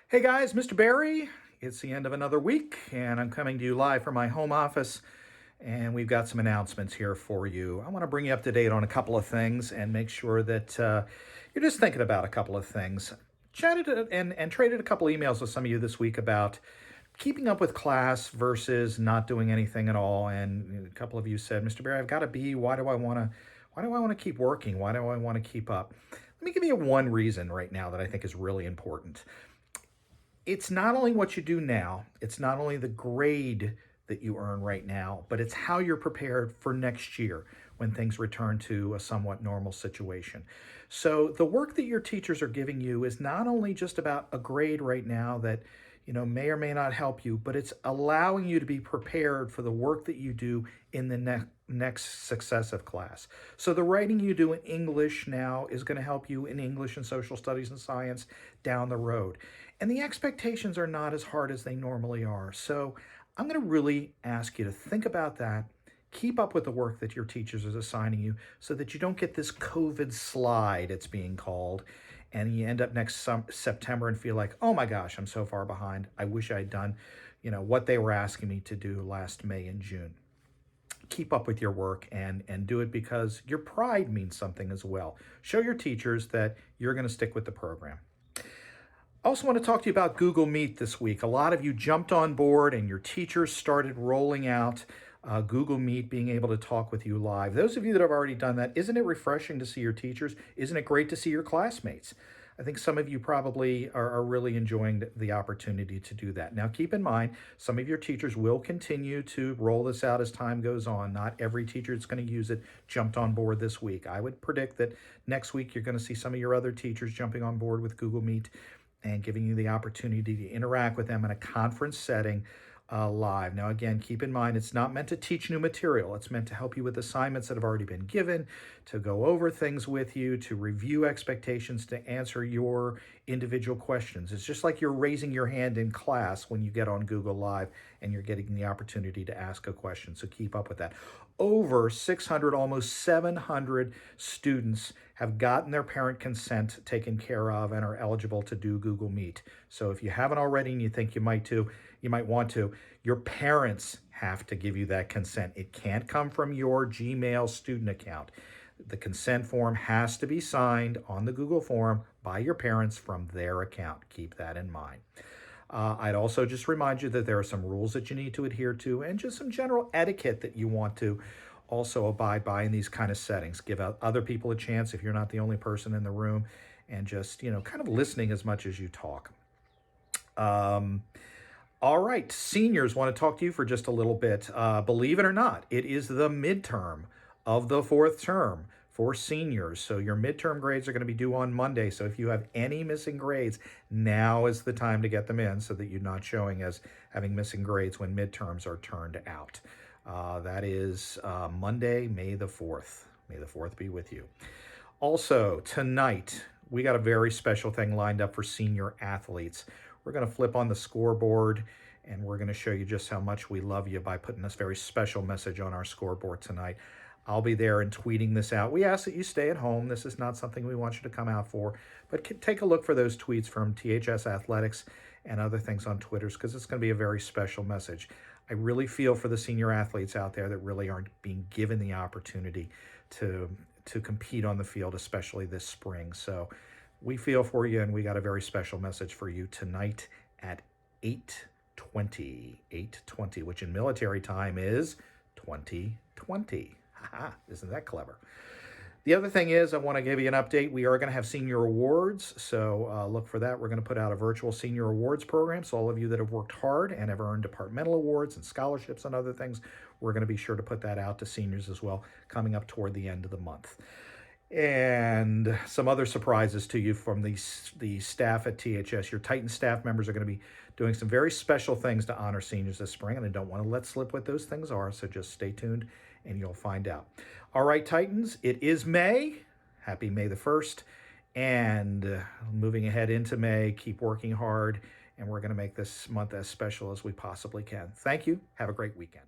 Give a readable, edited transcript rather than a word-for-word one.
Hey guys, Mr. Barry. It's the end of another week, and I'm coming to you live from my home office. And we've got some announcements here for you. I want to bring you up to date on a couple of things and make sure that you're just thinking about a couple of things. Chatted and traded a couple emails with some of you this week about keeping up with class versus not doing anything at all. And a couple of you said, "Mr. Barry, I've got to be. Why do I want to? Why do I want to keep working? Why do I want to keep up?" Let me give you one reason right now that I think is really important. It's not only what you do now, it's not only the grade that you earn right now, but it's how you're prepared for next year when things return to a somewhat normal situation. So the work that your teachers are giving you is not only just about a grade right now that may or may not help you, but it's allowing you to be prepared for the work that you do in the next successive class. So the writing you do in English now is going to help you in English and social studies and science down the road. And the expectations are not as hard as they normally are. So I'm going to really ask you to think about that. Keep up with the work that your teachers are assigning you so that you don't get this COVID slide, it's being called, and you end up next September and feel like, oh my gosh, I'm so far behind. I wish I'd done, what they were asking me to do last May and June. Keep up with your work and do it because your pride means something as well. Show your teachers that you're going to stick with the program. I also want to talk to you about Google Meet this week. A lot of you jumped on board and your teachers started rolling out Google Meet, being able to talk with you live. Those of you that have already done that, isn't it refreshing to see your teachers? Isn't it great to see your classmates? I think some of you probably are really enjoying the opportunity to do that. Now, keep in mind, some of your teachers will continue to roll this out as time goes on. Not every teacher that's going to use it jumped on board this week. I would predict that next week you're going to see some of your other teachers jumping on board with Google Meet and giving you the opportunity to interact with them in a conference setting live. Now, again, keep in mind, it's not meant to teach new material. It's meant to help you with assignments that have already been given, to go over things with you, to review expectations, to answer your individual questions. It's just like you're raising your hand in class when you get on Google Live and you're getting the opportunity to ask a question. So keep up with that. Over 600, almost 700 students have gotten their parent consent taken care of and are eligible to do Google Meet. So if you haven't already and you think you might want to, your parents have to give you that consent. It can't come from your Gmail student account. The consent form has to be signed on the Google form by your parents from their account. Keep that in mind. I'd also just remind you that there are some rules that you need to adhere to and just some general etiquette that you want to also abide by in these kind of settings. Give other people a chance if you're not the only person in the room, and just, kind of listening as much as you talk. All right, seniors, want to talk to you for just a little bit. Believe it or not, it is the midterm of the fourth term for seniors. So your midterm grades are going to be due on Monday. So if you have any missing grades, now is the time to get them in so that you're not showing as having missing grades when midterms are turned out. That is Monday, May the 4th. May the 4th be with you. Also, tonight, we got a very special thing lined up for senior athletes. We're going to flip on the scoreboard and we're going to show you just how much we love you by putting this very special message on our scoreboard tonight. I'll be there and tweeting this out. We ask that you stay at home. This is not something we want you to come out for, but take a look for those tweets from THS Athletics and other things on Twitters, because it's going to be a very special message. I really feel for the senior athletes out there that really aren't being given the opportunity to compete on the field, especially this spring. So we feel for you, and we got a very special message for you tonight at 8:20, which in military time is 2020. Haha, isn't that clever? The other thing is, I want to give you an update. We are going to have senior awards, so look for that. We're going to put out a virtual senior awards program, so all of you that have worked hard and have earned departmental awards and scholarships and other things, we're going to be sure to put that out to seniors as well, coming up toward the end of the month. And some other surprises to you from the staff at THS. Your Titan staff members are going to be doing some very special things to honor seniors this spring, and I don't want to let slip what those things are, so just stay tuned and you'll find out. All right, Titans, it is May. Happy May the 1st. And moving ahead into May, keep working hard, and we're going to make this month as special as we possibly can. Thank you. Have a great weekend.